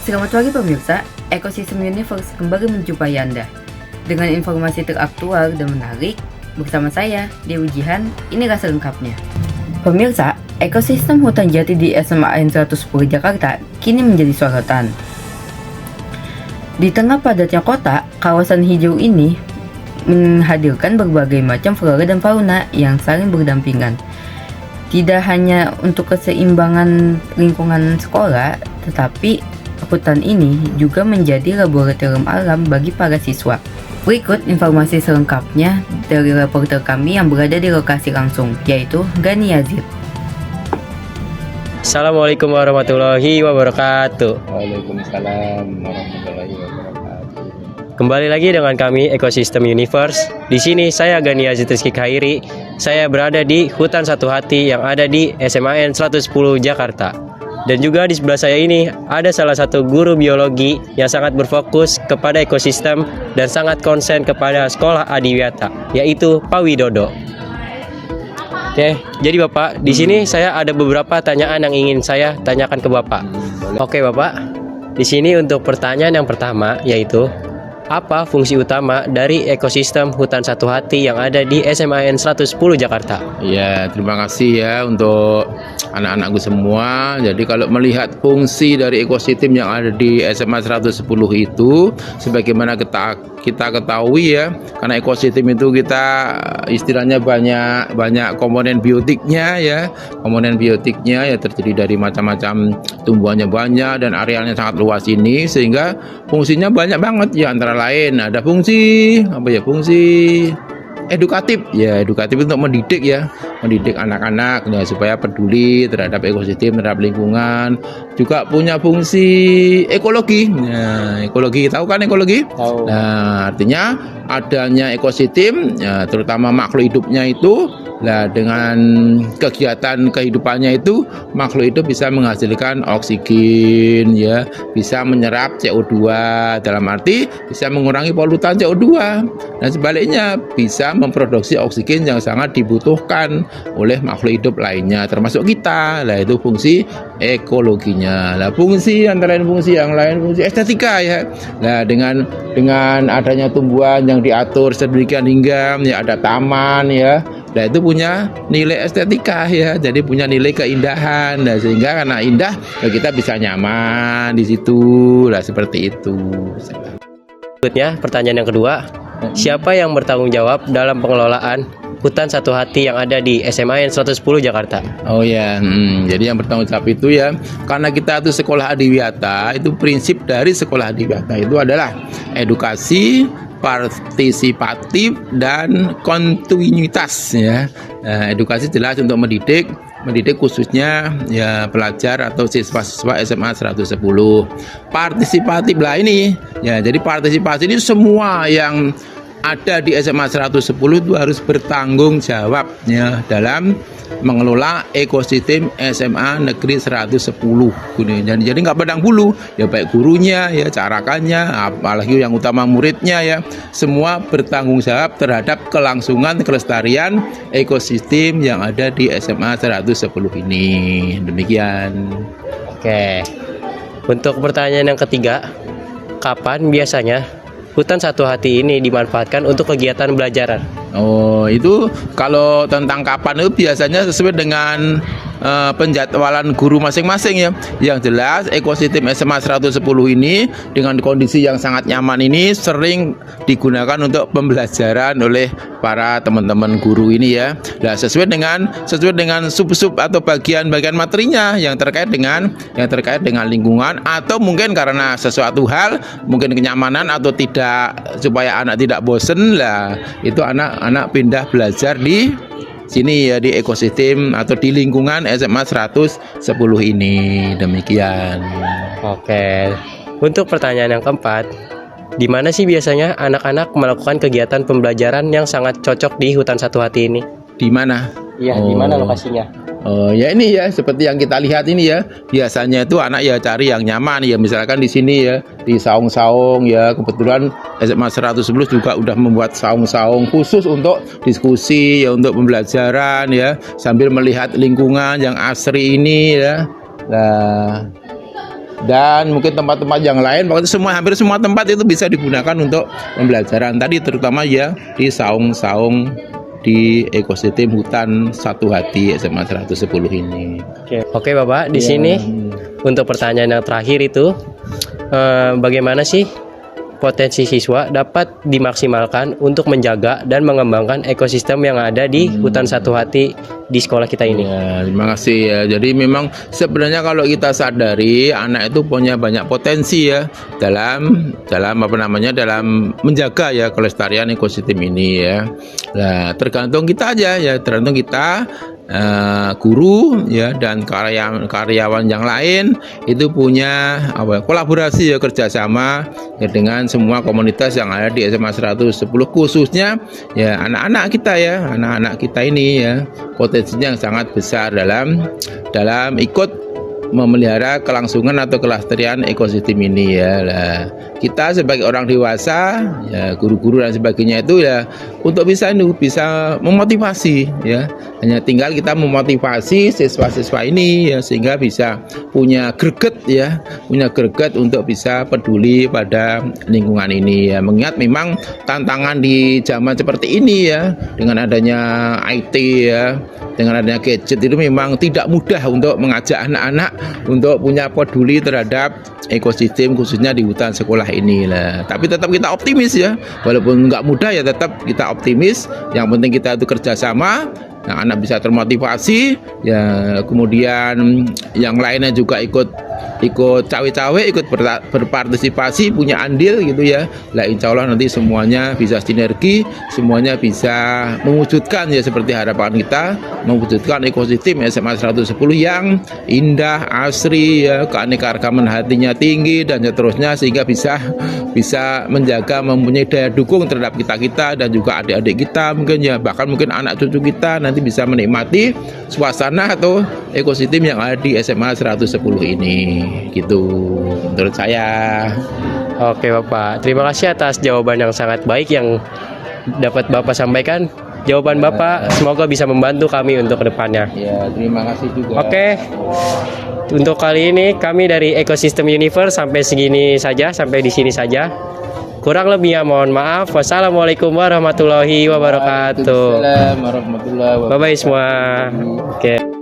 Selamat pagi pemirsa, Ekosistem Universe kembali menjumpai Anda dengan informasi teraktual dan menarik. Bersama saya, Dewi Jihan, inilah selengkapnya. Pemirsa, ekosistem hutan jati di SMAN 110 Jakarta kini menjadi sorotan. Di tengah padatnya kota, kawasan hijau ini menghadirkan berbagai macam flora dan fauna yang saling berdampingan. Tidak hanya untuk keseimbangan lingkungan sekolah, tetapi hutan ini juga menjadi laboratorium alam bagi para siswa. Berikut informasi selengkapnya dari reporter kami yang berada di lokasi langsung, yaitu Gani Yazid. Assalamualaikum warahmatullahi wabarakatuh. Waalaikumsalam warahmatullahi wabarakatuh. Kembali lagi dengan kami Ekosistem Universe. Di sini saya Gani Yazid Rizky Khairi. Saya berada di Hutan Satu Hati yang ada di SMAN 110 Jakarta. Dan juga di sebelah saya ini ada salah satu guru biologi yang sangat berfokus kepada ekosistem dan sangat konsen kepada sekolah adiwiyata, yaitu Pak Widodo. Oke, jadi Bapak, di sini saya ada beberapa pertanyaan yang ingin saya tanyakan ke Bapak. Oke Bapak, di sini untuk pertanyaan yang pertama yaitu apa fungsi utama dari ekosistem Hutan Satu Hati yang ada di SMAN 110 Jakarta? Ya, terima kasih ya untuk anak-anakku semua. Jadi kalau melihat fungsi dari ekosistem yang ada di SMA 110 itu, sebagaimana kita ketahui ya, karena ekosistem itu kita istilahnya banyak komponen biotiknya ya. Komponen biotiknya ya terdiri dari macam-macam tumbuhannya banyak dan arealnya sangat luas ini, sehingga fungsinya banyak banget ya. Antara lain ada fungsi edukatif ya, edukatif untuk mendidik ya, mendidik anak-anak ya supaya peduli terhadap ekosistem, terhadap lingkungan. Juga punya fungsi ekologi. Nah, ekologi, tahu kan ekologi? Tahu. Nah, artinya adanya ekosistem ya, terutama makhluk hidupnya itu, nah dengan kegiatan kehidupannya itu makhluk hidup bisa menghasilkan oksigen ya, bisa menyerap CO2, dalam arti bisa mengurangi polutan CO2, dan sebaliknya bisa memproduksi oksigen yang sangat dibutuhkan oleh makhluk hidup lainnya termasuk kita. Nah, itu fungsi ekologinya. Nah, fungsi antara fungsi yang lain, fungsi estetika ya. Nah, dengan adanya tumbuhan yang diatur sedemikian hingga ya ada taman ya. Nah, itu punya nilai estetika ya, jadi punya nilai keindahan. Nah, sehingga karena indah ya kita bisa nyaman di situ. Nah, seperti itu. Berikutnya, pertanyaan yang kedua, siapa yang bertanggung jawab dalam pengelolaan Hutan Satu Hati yang ada di SMAN 110 Jakarta? Oh ya, jadi yang bertanggung jawab itu ya, karena kita itu sekolah adiwiyata, itu prinsip dari sekolah adiwiyata itu adalah edukasi, partisipatif, dan kontinuitas ya. Nah, edukasi jelas untuk mendidik khususnya ya pelajar atau siswa-siswa SMA 110. Partisipatif lah ini ya, jadi partisipasi ini semua yang ada di SMA 110 itu harus bertanggung jawab ya dalam mengelola ekosistem SMA Negeri 110. Jadi nggak pandang bulu ya, baik gurunya ya, carakannya, apalagi yang utama muridnya ya, semua bertanggung jawab terhadap kelangsungan kelestarian ekosistem yang ada di SMA 110 ini. Demikian. Oke. Untuk pertanyaan yang ketiga, kapan biasanya Hutan Satu Hati ini dimanfaatkan untuk kegiatan belajaran? Oh, itu kalau tentang kapan itu biasanya sesuai dengan penjadwalan guru masing-masing ya. Yang jelas ekosistem SMA 110 ini dengan kondisi yang sangat nyaman ini sering digunakan untuk pembelajaran oleh para teman-teman guru ini ya. Nah, sesuai dengan sub-sub atau bagian-bagian materinya yang terkait dengan lingkungan, atau mungkin karena sesuatu hal mungkin kenyamanan atau tidak, supaya anak tidak bosen lah, itu anak pindah belajar di sini ya, di ekosistem atau di lingkungan SMA 110 ini. Demikian. Oke. Untuk pertanyaan yang keempat, di mana sih biasanya anak-anak melakukan kegiatan pembelajaran yang sangat cocok di Hutan Satu Hati ini? Di mana? Iya, di mana lokasinya? Oh ya, ini ya seperti yang kita lihat ini ya. Biasanya itu anak ya cari yang nyaman ya, misalkan di sini ya, di saung-saung ya. Kebetulan SMA 111 juga udah membuat saung-saung khusus untuk diskusi ya, untuk pembelajaran ya, sambil melihat lingkungan yang asri ini ya. Nah, dan mungkin tempat-tempat yang lain. Pokoknya hampir semua tempat itu bisa digunakan untuk pembelajaran tadi, terutama ya di saung-saung di ekosistem hutan Satu Hati SMA 110 ini. Oke Bapak, di Ya. sini untuk pertanyaan yang terakhir itu bagaimana sih potensi siswa dapat dimaksimalkan untuk menjaga dan mengembangkan ekosistem yang ada di hutan Satu Hati di sekolah kita ini? Ya, terima kasih ya. Jadi memang sebenarnya kalau kita sadari anak itu punya banyak potensi ya dalam dalam menjaga ya kelestarian ekosistem ini ya. Nah, tergantung kita aja ya, tergantung kita guru ya dan karyawan yang lain itu punya kolaborasi ya, kerjasama ya dengan semua komunitas yang ada di SMA 110, khususnya ya anak-anak kita ini ya, potensinya yang sangat besar dalam ikut memelihara kelangsungan atau kelestarian ekosistem ini ya. Nah, kita sebagai orang dewasa ya, guru-guru dan sebagainya itu ya untuk bisa memotivasi ya, hanya tinggal kita memotivasi siswa-siswa ini ya sehingga bisa punya greget untuk bisa peduli pada lingkungan ini ya. Mengingat memang tantangan di zaman seperti ini ya, dengan adanya IT ya, dengan adanya gadget itu memang tidak mudah untuk mengajak anak-anak untuk punya peduli terhadap ekosistem khususnya di hutan sekolah ini lah. Tapi tetap kita optimis ya, walaupun nggak mudah ya tetap kita optimis. Yang penting kita itu kerjasama, nah, anak bisa termotivasi ya, kemudian yang lainnya juga ikut cawe-cawe, ikut berpartisipasi, punya andil gitu ya. Lah insya Allah nanti semuanya bisa sinergi, semuanya bisa mewujudkan ya seperti harapan kita, mewujudkan ekosistem SMA 110 yang indah, asri ya, keanekaragaman hatinya tinggi dan seterusnya, sehingga bisa menjaga, mempunyai daya dukung terhadap kita dan juga adik-adik kita mungkin ya, bahkan mungkin anak cucu kita nanti bisa menikmati suasana atau ekosistem yang ada di SMA 110 ini. Gitu menurut saya. Oke Bapak, terima kasih atas jawaban yang sangat baik yang dapat Bapak sampaikan. Jawaban Bapak semoga bisa membantu kami untuk kedepannya. Ya, terima kasih juga. Oke, untuk kali ini kami dari Ekosistem Universe sampai di sini saja. Kurang lebihnya mohon maaf. Wassalamualaikum warahmatullahi wabarakatuh. Waalaikumsalam warahmatullahi wabarakatuh. Bye bye semua. Oke.